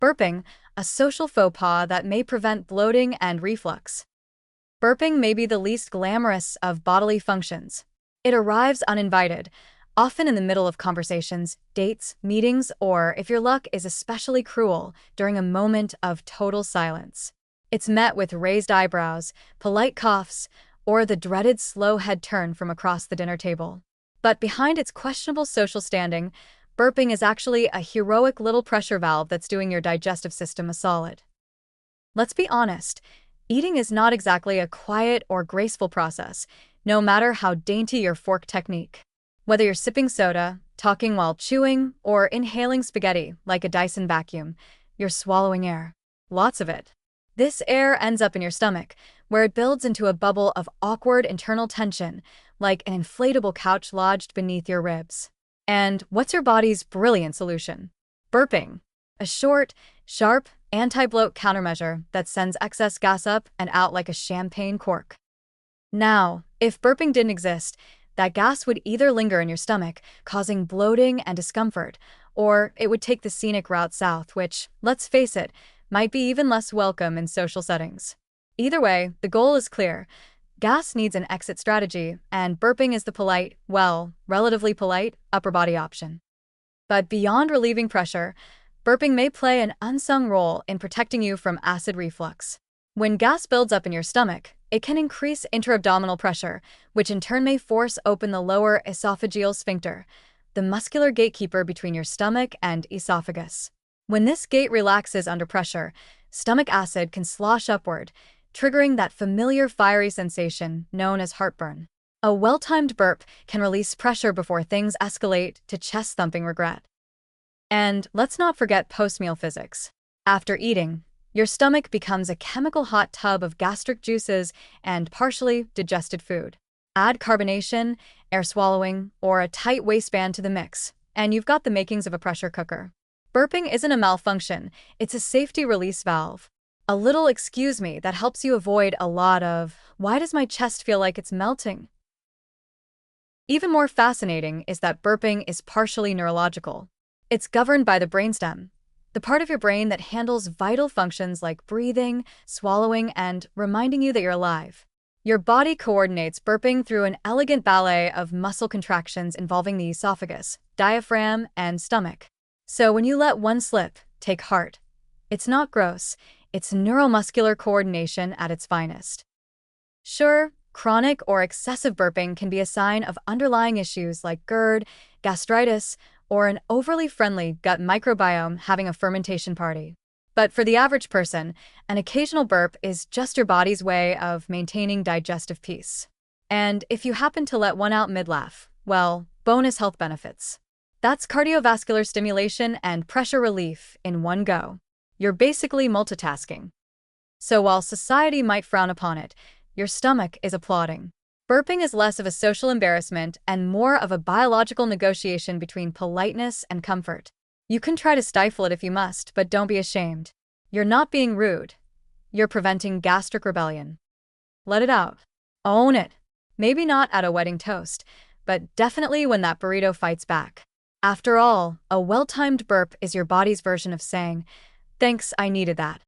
Burping, a social faux pas that may prevent bloating and reflux. Burping may be the least glamorous of bodily functions. It arrives uninvited, often in the middle of conversations, dates, meetings, or, if your luck is especially cruel, during a moment of total silence. It's met with raised eyebrows, polite coughs, or the dreaded slow head turn from across the dinner table. But behind its questionable social standing, burping is actually a heroic little pressure valve that's doing your digestive system a solid. Let's be honest, eating is not exactly a quiet or graceful process, no matter how dainty your fork technique. Whether you're sipping soda, talking while chewing, or inhaling spaghetti like a Dyson vacuum, you're swallowing air. Lots of it. This air ends up in your stomach, where it builds into a bubble of awkward internal tension, like an inflatable couch lodged beneath your ribs. And what's your body's brilliant solution? Burping. A short, sharp, anti-bloat countermeasure that sends excess gas up and out like a champagne cork. Now, if burping didn't exist, that gas would either linger in your stomach, causing bloating and discomfort, or it would take the scenic route south, which, let's face it, might be even less welcome in social settings. Either way, the goal is clear. Gas needs an exit strategy, and burping is the polite, well, relatively polite, upper body option. But beyond relieving pressure, burping may play an unsung role in protecting you from acid reflux. When gas builds up in your stomach, it can increase intra-abdominal pressure, which in turn may force open the lower esophageal sphincter, the muscular gatekeeper between your stomach and esophagus. When this gate relaxes under pressure, stomach acid can slosh upward, triggering that familiar fiery sensation known as heartburn. A well-timed burp can release pressure before things escalate to chest-thumping regret. And let's not forget post-meal physics. After eating, your stomach becomes a chemical hot tub of gastric juices and partially digested food. Add carbonation, air swallowing, or a tight waistband to the mix, and you've got the makings of a pressure cooker. Burping isn't a malfunction, it's a safety release valve. A little excuse me that helps you avoid a lot of, why does my chest feel like it's melting? Even more fascinating is that burping is partially neurological. It's governed by the brainstem, the part of your brain that handles vital functions like breathing, swallowing, and reminding you that you're alive. Your body coordinates burping through an elegant ballet of muscle contractions involving the esophagus, diaphragm, and stomach. So when you let one slip, take heart. It's not gross, it's neuromuscular coordination at its finest. Sure, chronic or excessive burping can be a sign of underlying issues like GERD, gastritis, or an overly friendly gut microbiome having a fermentation party. But for the average person, an occasional burp is just your body's way of maintaining digestive peace. And if you happen to let one out mid-laugh, well, bonus health benefits. That's cardiovascular stimulation and pressure relief in one go. You're basically multitasking. So while society might frown upon it, your stomach is applauding. Burping is less of a social embarrassment and more of a biological negotiation between politeness and comfort. You can try to stifle it if you must, but don't be ashamed. You're not being rude. You're preventing gastric rebellion. Let it out. Own it. Maybe not at a wedding toast, but definitely when that burrito fights back. After all, a well-timed burp is your body's version of saying, "Thanks, I needed that."